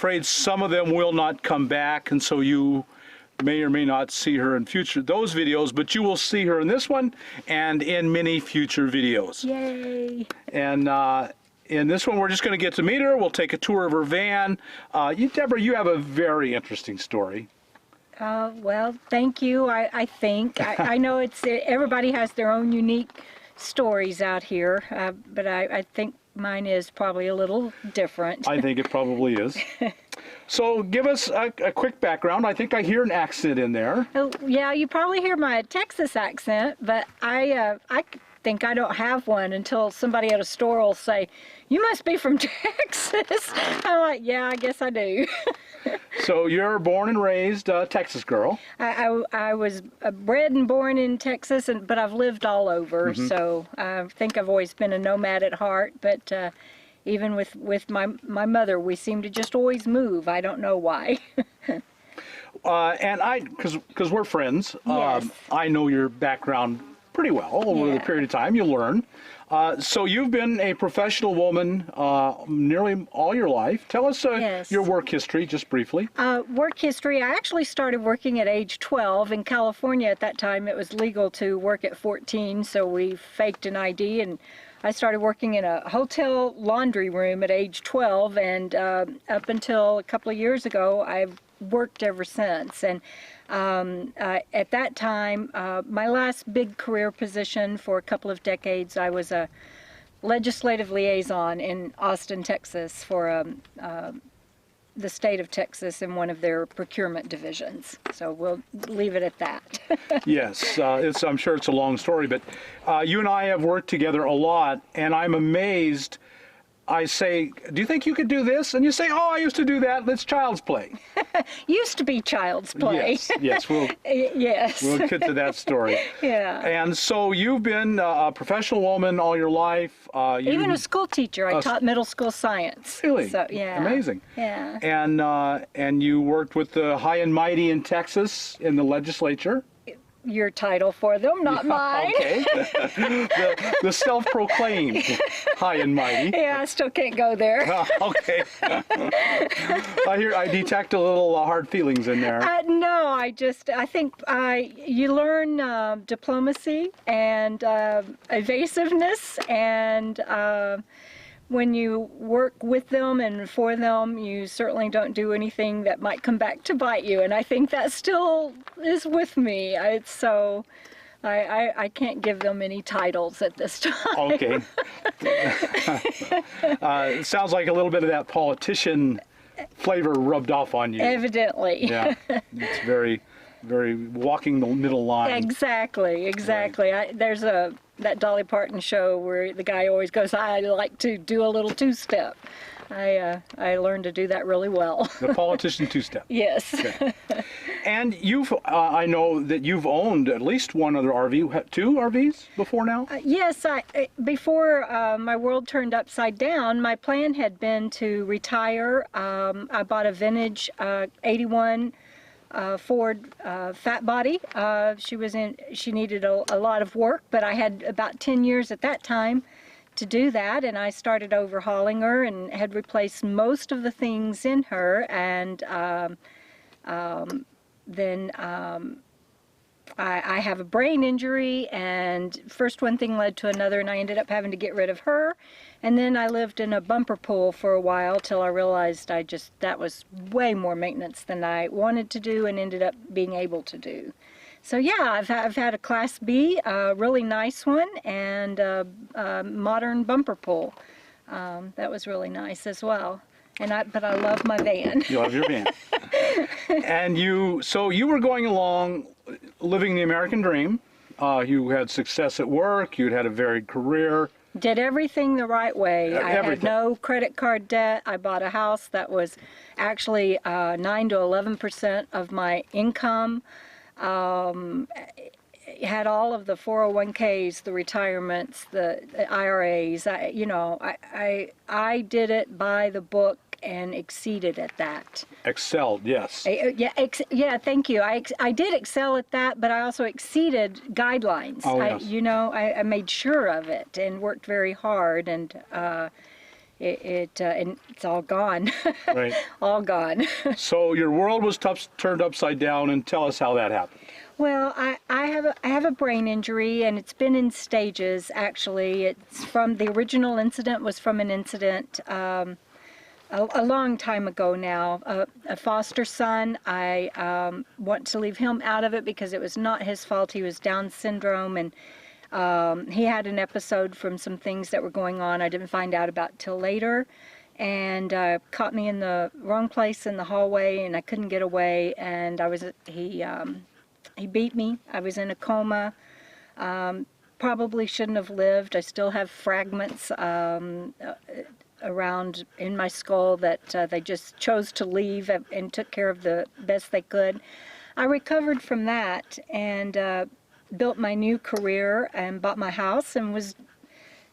afraid some of them will not come back, and so you may or may not see her in those videos, but you will see her in this one and in many future videos. Yay! And in this one, we're just going to get to meet her. We'll take a tour of her van. Deborah, you have a very interesting story. Well, thank you. I think I know everybody has their own unique stories out here, but I think mine is probably a little different. I think it probably is. So give us a quick background. I think I hear an accent in there. Oh, yeah, you probably hear my Texas accent, but I think I don't have one until somebody at a store will say, "You must be from Texas." I'm like, yeah, I guess I do. So you're born and raised a Texas girl. I was bred and born in Texas, but I've lived all over. Mm-hmm. So I think I've always been a nomad at heart. But even with my mother, we seem to just always move. I don't know why. And because we're friends, yes. I know your background pretty well over the period of time. You learn. So you've been a professional woman nearly all your life. Tell us yes. your work history, just briefly. Work history, I actually started working at age 12. In California at that time, it was legal to work at 14, so we faked an ID, and I started working in a hotel laundry room at age 12, and up until a couple of years ago, I've worked ever since. And at that time, my last big career position for a couple of decades, I was a legislative liaison in Austin, Texas for the state of Texas in one of their procurement divisions. So we'll leave it at that. Yes, I'm sure it's a long story, but you and I have worked together a lot, and I'm amazed. I say, do you think you could do this? And you say, oh, I used to do that. That's child's play. Used to be child's play. Yes, we'll get to that story. Yeah. And so you've been a professional woman all your life. Even a school teacher. I taught middle school science. Really? So, yeah. Amazing. Yeah. And you worked with the high and mighty in Texas in the legislature. Your title for them, not mine. Okay. the self-proclaimed high and mighty. Yeah, I still can't go there. Okay. I detect a little hard feelings in there. No, I think you learn diplomacy and evasiveness, and when you work with them and for them, you certainly don't do anything that might come back to bite you. And I think that still is with me. So I can't give them any titles at this time. Okay. It sounds like a little bit of that politician flavor rubbed off on you. Evidently. Yeah, it's very, very walking the middle line. Exactly. Right. There's that Dolly Parton show where the guy always goes, I like to do a little two-step. I learned to do that really well. The politician two-step. Yes. Okay. And I know that you've owned at least one other RV, two RVs before now? Yes. Before my world turned upside down, my plan had been to retire. I bought a vintage 81 Ford Fat Body. She needed a lot of work, but I had about 10 years at that time to do that, and I started overhauling her and had replaced most of the things in her, and then I have a brain injury, and first one thing led to another, and I ended up having to get rid of her. And then I lived in a bumper pool for a while till I realized that was way more maintenance than I wanted to do and ended up being able to do. So yeah, I've had a Class B, a really nice one, and a modern bumper pool. That was really nice as well. But I love my van. You love your van. And so you were going along, living the American dream. You had success at work. You'd had a varied career. Did everything the right way. I Everything. had no credit card debt. I bought a house that was actually 9 to 11% of my income. Had all of the 401ks, the retirements, the IRAs. I did it by the book and exceeded at that. Excelled, yes. Yeah, thank you. I did excel at that, but I also exceeded guidelines. Oh, yes. I made sure of it and worked very hard, and and it's all gone. Right. All gone. So your world was turned upside down, and tell us how that happened. Well, I have a brain injury, and it's been in stages. Actually, it's from the original incident was from an incident a long time ago now. A foster son. I want to leave him out of it because it was not his fault. He was Down syndrome, and he had an episode from some things that were going on I didn't find out about till later, and caught me in the wrong place in the hallway, and I couldn't get away, and he beat me. I was in a coma. Probably shouldn't have lived. I still have fragments around in my skull that they just chose to leave and took care of the best they could. I recovered from that and built my new career and bought my house and was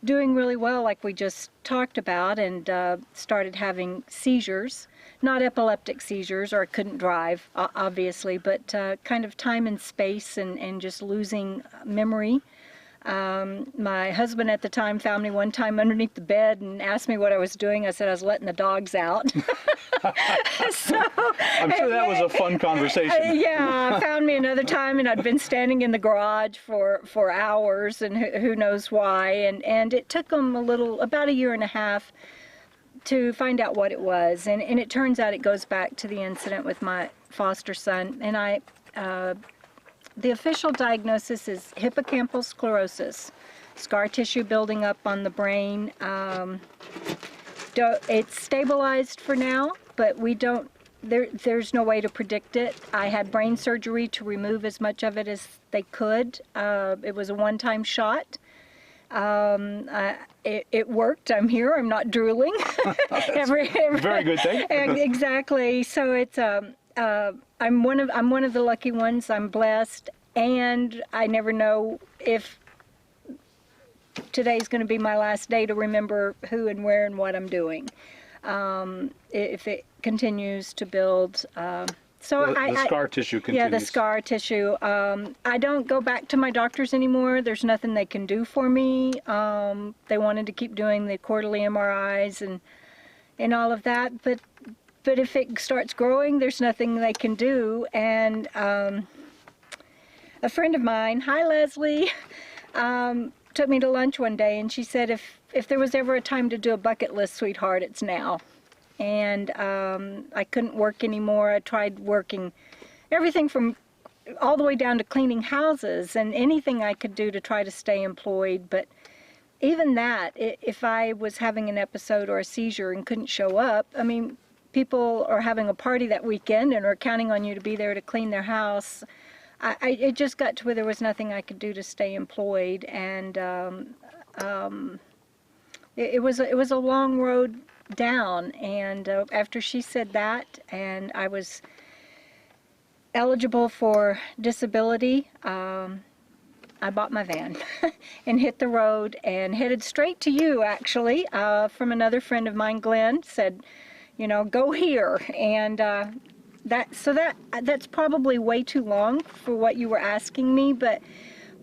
doing really well, like we just talked about, and started having seizures. Not epileptic seizures, or I couldn't drive, obviously, but kind of time and space and just losing memory. My husband at the time found me one time underneath the bed and asked me what I was doing. I said I was letting the dogs out. So, I'm sure that was a fun conversation. Yeah, found me another time, and I'd been standing in the garage for hours, and who knows why. And it took them about a year and a half to find out what it was. And it turns out it goes back to the incident with my foster son. And the official diagnosis is hippocampal sclerosis, scar tissue building up on the brain. It's stabilized for now, but there's no way to predict it. I had brain surgery to remove as much of it as they could. It was a one-time shot. It worked. I'm here. I'm not drooling. Very good thing. Exactly. So it's I'm one of the lucky ones. I'm blessed, and I never know if today's going to be my last day to remember who and where and what I'm doing. If it continues to build. So the scar tissue continues. Yeah, the scar tissue. I don't go back to my doctors anymore. There's nothing they can do for me. They wanted to keep doing the quarterly MRIs and all of that, but if it starts growing, there's nothing they can do. And a friend of mine, hi Leslie, took me to lunch one day, and she said, if there was ever a time to do a bucket list, sweetheart, it's now. And I couldn't work anymore. I tried working everything from all the way down to cleaning houses and anything I could do to try to stay employed. But even that, if I was having an episode or a seizure and couldn't show up, I mean, people are having a party that weekend and are counting on you to be there to clean their house. It just got to where there was nothing I could do to stay employed, and it was a long road down. And after she said that, and I was eligible for disability, I bought my van and hit the road and headed straight to you, actually, from another friend of mine, Glenn, said, go here. And that's probably way too long for what you were asking me, but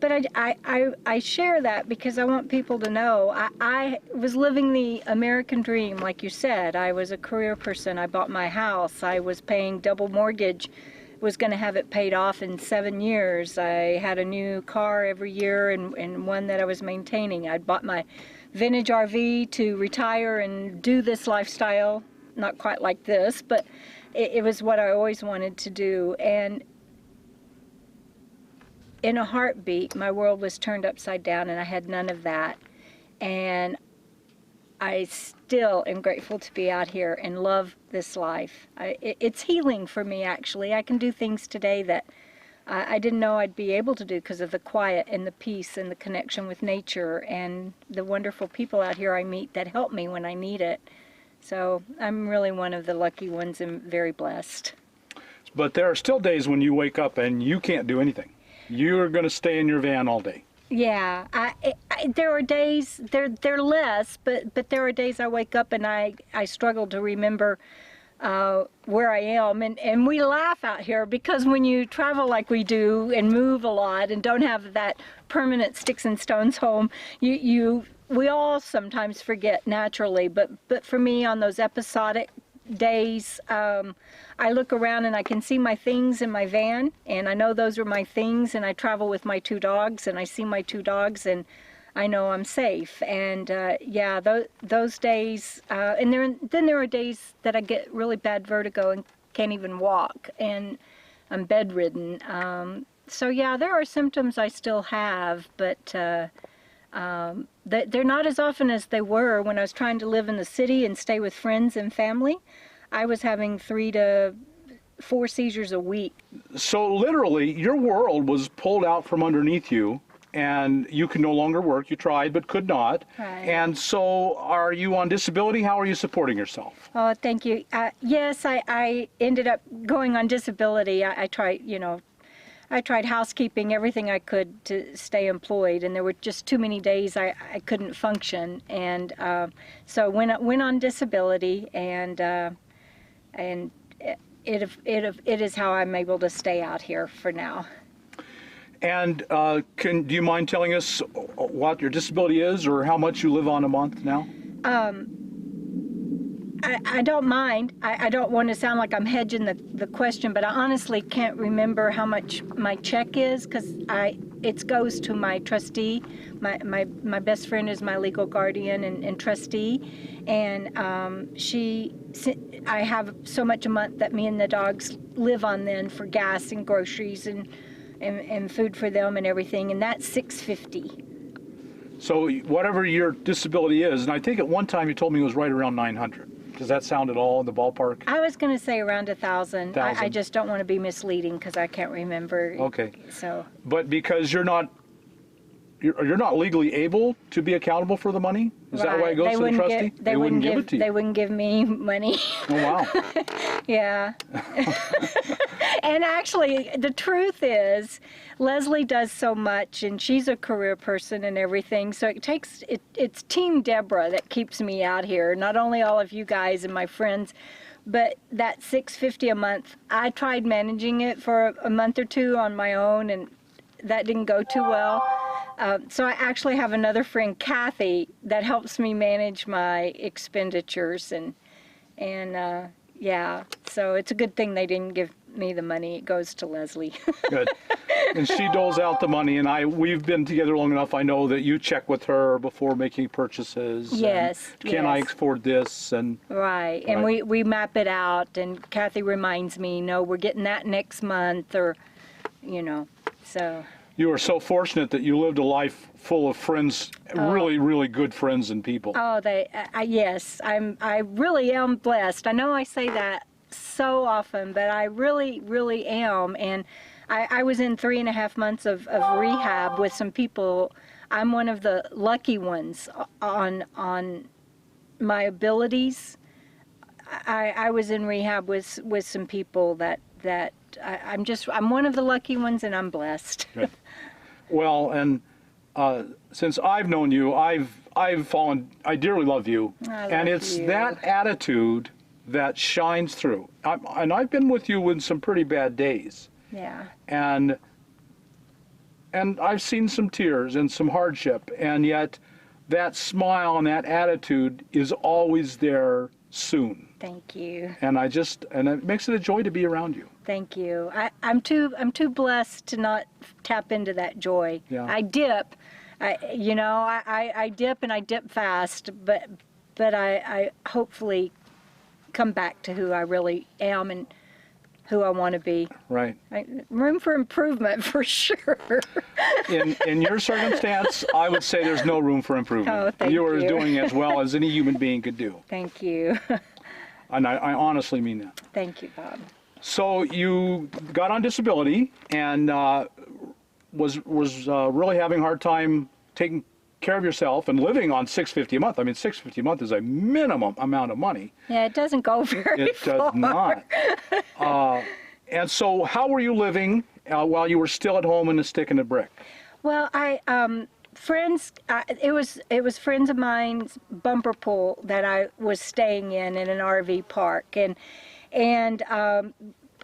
I share that because I want people to know I was living the American dream, like you said. I was a career person. I bought my house. I was paying double mortgage, was going to have it paid off in 7 years. I had a new car every year and one that I was maintaining. I'd bought my vintage RV to retire and do this lifestyle. Not quite like this, but it was what I always wanted to do. And in a heartbeat, my world was turned upside down, and I had none of that. And I still am grateful to be out here and love this life. It's healing for me, actually. I can do things today that I didn't know I'd be able to do because of the quiet and the peace and the connection with nature and the wonderful people out here I meet that help me when I need it. So I'm really one of the lucky ones and very blessed. But there are still days when you wake up and you can't do anything. You're going to stay in your van all day. Yeah, there are days, they're less, but there are days I wake up and I struggle to remember where I am. And we laugh out here because when you travel like we do and move a lot and don't have that permanent sticks and stones home, you we all sometimes forget naturally, but for me on those episodic days, I look around and I can see my things in my van, and I know those are my things, and I travel with my 2 dogs, and I see my 2 dogs, and I know I'm safe. And yeah, those days, and then there are days that I get really bad vertigo and can't even walk, and I'm bedridden. So yeah, there are symptoms I still have, but they're not as often as they were when I was trying to live in the city and stay with friends and family. I was having 3 to 4 seizures a week. So literally, your world was pulled out from underneath you, and you could no longer work. You tried but could not. Right. And so are you on disability? How are you supporting yourself? Oh, thank you. Yes, I ended up going on disability. I tried, I tried housekeeping, everything I could to stay employed, and there were just too many days I couldn't function. And so went on disability, and it is how I'm able to stay out here for now. And do you mind telling us what your disability is or how much you live on a month now? I don't mind. I don't want to sound like I'm hedging the question, but I honestly can't remember how much my check is, because it goes to my trustee. My best friend is my legal guardian and trustee, and I have so much a month that me and the dogs live on then for gas and groceries and food for them and everything, and that's $650. So whatever your disability is, and I think at one time you told me it was right around 900. Does that sound at all in the ballpark? I was going to say around 1,000. I 1,000. just don't want to be misleading because I can't remember. Okay. So. But because you're not legally able to be accountable for the money? Is that why it goes to the trustee? They wouldn't give it to you. They wouldn't give me money. Oh, wow. Yeah. And actually, the truth is, Leslie does so much, and she's a career person and everything, so it's Team Deborah that keeps me out here, not only all of you guys and my friends, but that $650 a month. I tried managing it for a month or 2 on my own, and that didn't go too well. So I actually have another friend, Kathy, that helps me manage my expenditures, and yeah, so it's a good thing they didn't give me the money. It goes to Leslie. Good. And she doles out the money, and we've been together long enough. I know that you check with her before making purchases. Yes. Can I afford this? And right. And we map it out, and Kathy reminds me, no, we're getting that next month, or so. You are so fortunate that you lived a life full of friends, really, really good friends and people. Oh, yes, I really am blessed. I know I say that so often, but I really, really am. And I was in 3.5 months of rehab with some people. I'm one of the lucky ones on my abilities. I was in rehab with some people that I'm one of the lucky ones, and I'm blessed. Good. Well, and since I've known you, I dearly love you. And it's that attitude that shines through. And I've been with you in some pretty bad days. Yeah. And I've seen some tears and some hardship, and yet that smile and that attitude is always there soon. Thank you. And it makes it a joy to be around you. Thank you. I'm too blessed to not tap into that joy. Yeah. I dip. I dip, and I dip fast, but I hopefully come back to who I really am and who I want to be. Right. Room for improvement, for sure. In your circumstance, I would say there's no room for improvement. Oh, thank you. You are doing as well as any human being could do. Thank you. And I honestly mean that. Thank you, Bob. So you got on disability and was really having a hard time taking care of yourself and living on $650 a month. I mean, $650 a month is a minimum amount of money. Yeah, it doesn't go very far. It does not. And so how were you living while you were still at home in a stick and a brick? Well, friends, it was friends of mine's bumper pool that I was staying in an RV park, and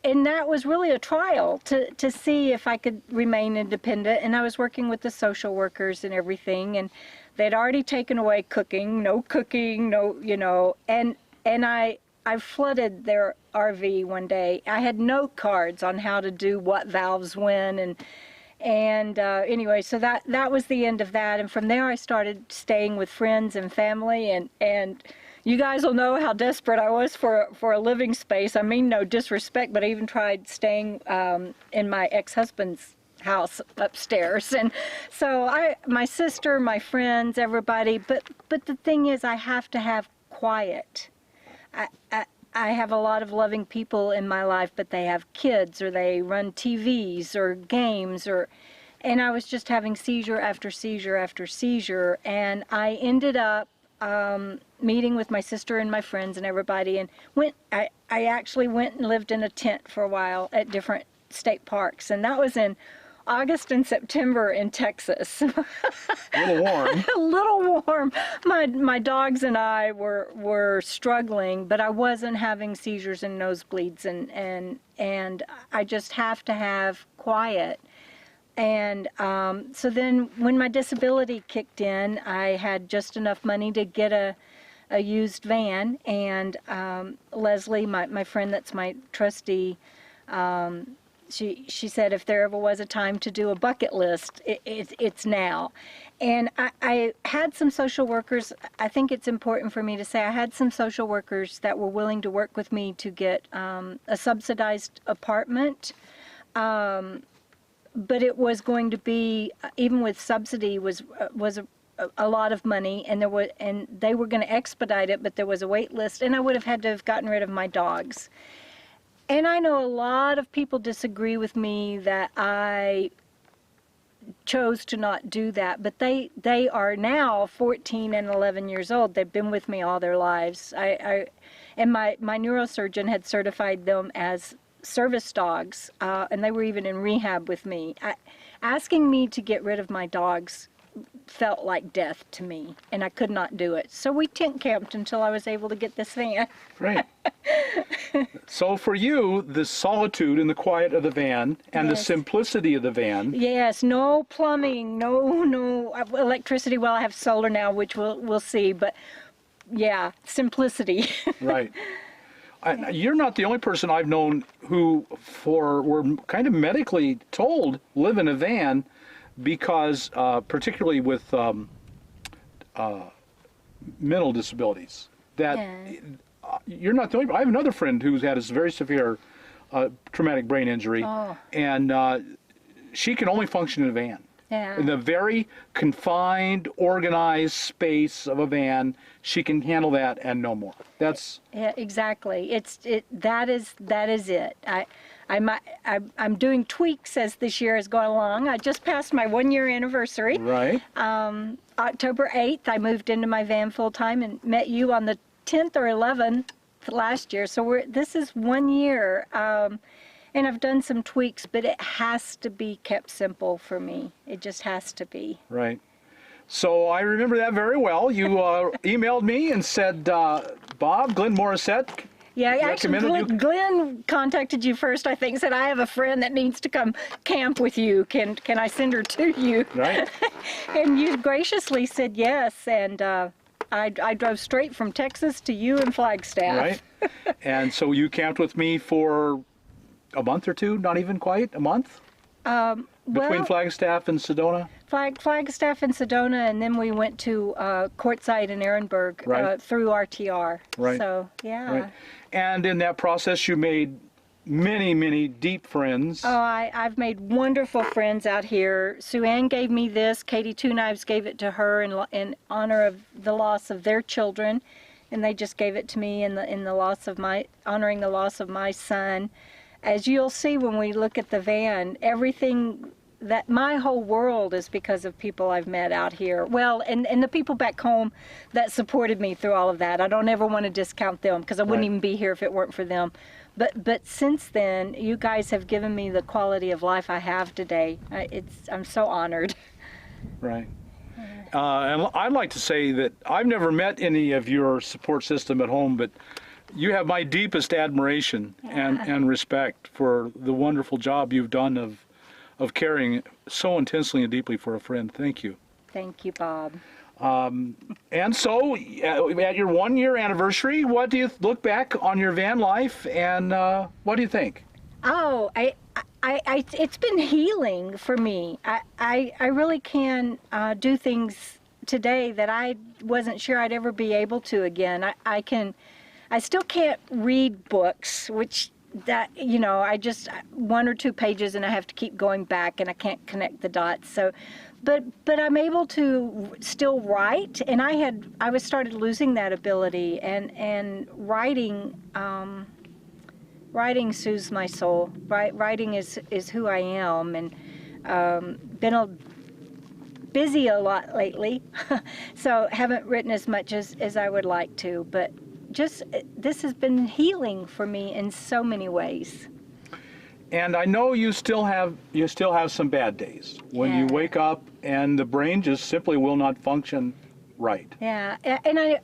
and that was really a trial to see if I could remain independent. And I was working with the social workers and everything, and they'd already taken away cooking, no, and I flooded their RV one day. I had note cards on how to do what valves when, and anyway, so that was the end of that. And from there, I started staying with friends and family, and you guys will know how desperate I was for a living space. I mean, no disrespect, but I even tried staying in my ex-husband's house upstairs. And so my sister, my friends, everybody, but the thing is, I have to have quiet. I have a lot of loving people in my life, but they have kids, or they run TVs or games, and I was just having seizure after seizure after seizure, and I ended up meeting with my sister and my friends and everybody, and I actually went and lived in a tent for a while at different state parks, and that was in August and September in Texas. A little warm. A little warm. My dogs and I were struggling, but I wasn't having seizures and nosebleeds, and I just have to have quiet. And so then when my disability kicked in, I had just enough money to get a used van, and Leslie, my friend that's my trustee, she said if there ever was a time to do a bucket list, it's now. And I had some social workers. I think it's important for me to say I had some social workers that were willing to work with me to get a subsidized apartment. But it was going to be, even with subsidy, was a lot of money, and they were going to expedite it, but there was a wait list, and I would have had to have gotten rid of my dogs. And I know a lot of people disagree with me that I chose to not do that, but they are now 14 and 11 years old. They've been with me all their lives. And my neurosurgeon had certified them as service dogs, and they were even in rehab with me. Asking me to get rid of my dogs felt like death to me, and I could not do it. So we tent camped until I was able to get this van. Great. So for you, the solitude and the quiet of the van and the Yes. simplicity of the van. Yes, no plumbing, no electricity. Well, I have solar now, which we'll see, but yeah, simplicity. Right. You're not the only person I've known who were kind of medically told live in a van because, particularly with mental disabilities, that you're not the only. I have another friend who's had a very severe traumatic brain injury, and she can only function in a van. Yeah. In the very confined, organized space of a van, she can handle that and no more. That's Yeah, exactly. That is it. I'm doing tweaks as this year has gone along. I just passed my 1-year anniversary. right. October 8th, I moved into my van full time and met you on the 10th or 11th last year. So this is 1 year. And I've done some tweaks, but it has to be kept simple for me. It just has to be. Right. So I remember that very well. You emailed me and said, Bob, Glenn Morissette. Yeah, actually, recommended Glenn contacted you first, I think, said, I have a friend that needs to come camp with you. Can I send her to you? Right. And you graciously said yes, and I drove straight from Texas to you in Flagstaff. Right. And so you camped with me for a month or two, not even quite a month? Between Flagstaff and Sedona? Flagstaff and Sedona, and then we went to Quartzsite in Ehrenberg through RTR. Right. So, yeah. Right. And in that process, you made many, many deep friends. Oh, I've made wonderful friends out here. Sue Ann gave me this. Katie Two Knives gave it to her in honor of the loss of their children, and they just gave it to me in the loss of honoring the loss of my son. As you'll see when we look at the van, everything that my whole world is because of people I've met out here. Well, and the people back home that supported me through all of that. I don't ever want to discount them because I wouldn't even be here if it weren't for them. But since then, you guys have given me the quality of life I have today. I'm so honored. Right. And I'd like to say that I've never met any of your support system at home, but You have my deepest admiration and respect for the wonderful job you've done of caring so intensely and deeply for a friend. Thank you. Thank you, Bob. And so, at your 1-year anniversary, what do you look back on your van life, and what do you think? Oh, it's been healing for me. I really can do things today that I wasn't sure I'd ever be able to again. I still can't read books, which I just 1 or 2 pages and I have to keep going back and I can't connect the dots. So, but I'm able to still write, and I started losing that ability, and writing soothes my soul. Writing is who I am, and been busy a lot lately, so haven't written as much as I would like to, but just this has been healing for me in so many ways. And I know you still have some bad days when you wake up and the brain just simply will not function right. Yeah, and I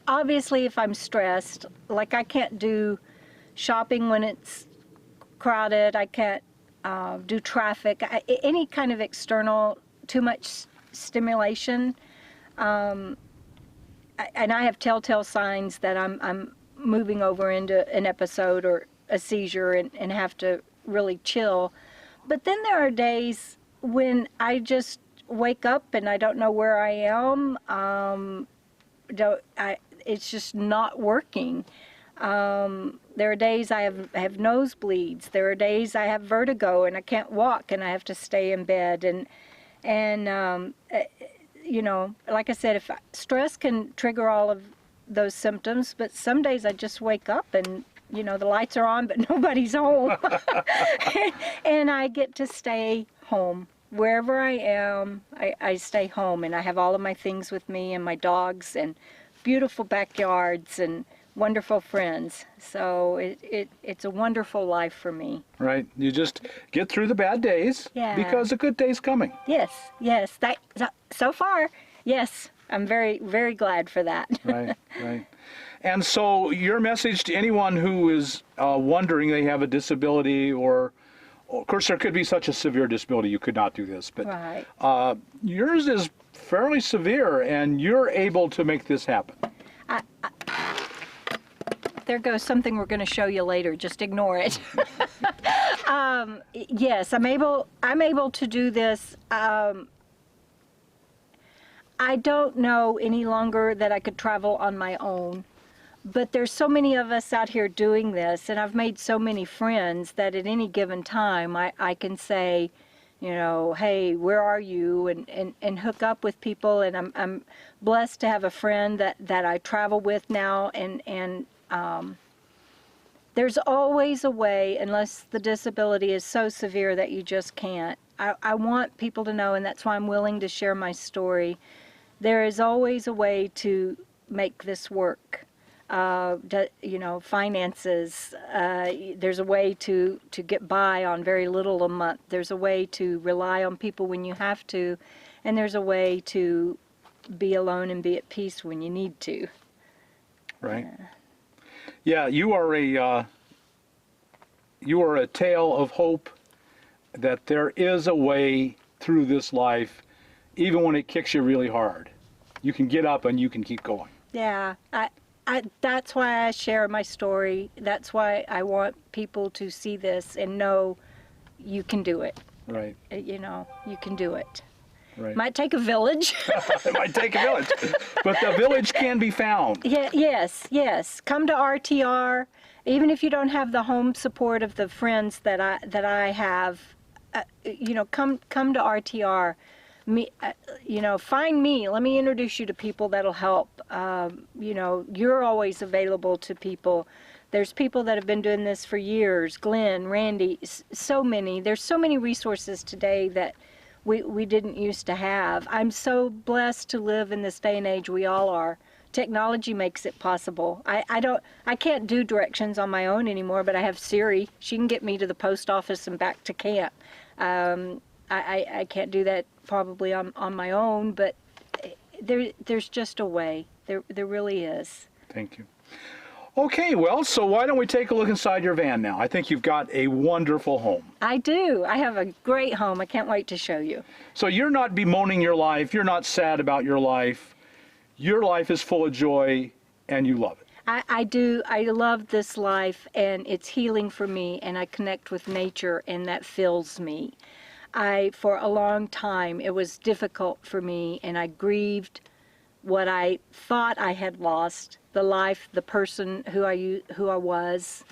obviously, if I'm stressed, like I can't do shopping when it's crowded. I can't do traffic. Any kind of external, too much stimulation. And I have telltale signs that I'm moving over into an episode or a seizure and have to really chill. But then there are days when I just wake up and I don't know where I am. It's just not working. There are days I have nosebleeds. There are days I have vertigo and I can't walk and I have to stay in bed. And like I said, if stress can trigger all of those symptoms, but some days I just wake up and the lights are on, but nobody's home. And I get to stay home. Wherever I am, I stay home, and I have all of my things with me and my dogs and beautiful backyards and wonderful friends. So it's a wonderful life for me. Right. You just get through the bad days because a good day's coming. Yes. So far, yes. I'm very, very glad for that. Right. And so your message to anyone who is wondering they have a disability, or of course there could be such a severe disability you could not do this, but right. Yours is fairly severe and you're able to make this happen. There goes something we're going to show you later. Just ignore it. Yes, I'm able to do this. I don't know any longer that I could travel on my own, but there's so many of us out here doing this, and I've made so many friends that at any given time I can say, hey, where are you? And hook up with people, and I'm blessed to have a friend that I travel with now, and there's always a way, unless the disability is so severe that you just can't. I want people to know, and that's why I'm willing to share my story. There is always a way to make this work. Finances, there's a way to get by on very little a month. There's a way to rely on people when you have to, and there's a way to be alone and be at peace when you need to. Right. Yeah, you are a tale of hope that there is a way through this life, even when it kicks you really hard. You can get up and you can keep going. Yeah, that's why I share my story. That's why I want people to see this and know you can do it. Right. You can do it. Right. Might take a village. It might take a village, but the village can be found. Yeah, yes. Come to RTR, even if you don't have the home support of the friends that I have. Come to RTR. Find me. Let me introduce you to people that'll help. You're always available to people. There's people that have been doing this for years. Glenn, Randy, so many. There's so many resources today that we didn't used to have. I'm so blessed to live in this day and age. We all are. Technology makes it possible. I can't do directions on my own anymore, but I have Siri. She can get me to the post office and back to camp. I can't do that probably on my own, but there's just a way. There really is. Thank you. Okay, well, so why don't we take a look inside your van now? I think you've got a wonderful home. I do. I have a great home. I can't wait to show you. So you're not bemoaning your life. You're not sad about your life. Your life is full of joy, and you love it. I do. I love this life, and it's healing for me, and I connect with nature, and that fills me. For a long time, it was difficult for me, and I grieved what I thought I had lost, the life, the person who I was.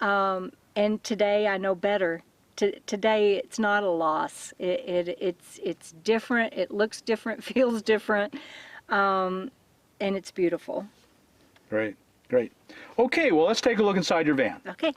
And today I know better. Today it's not a loss. It's different. It looks different, feels different, and it's beautiful. Great, great. Okay, well, let's take a look inside your van. Okay.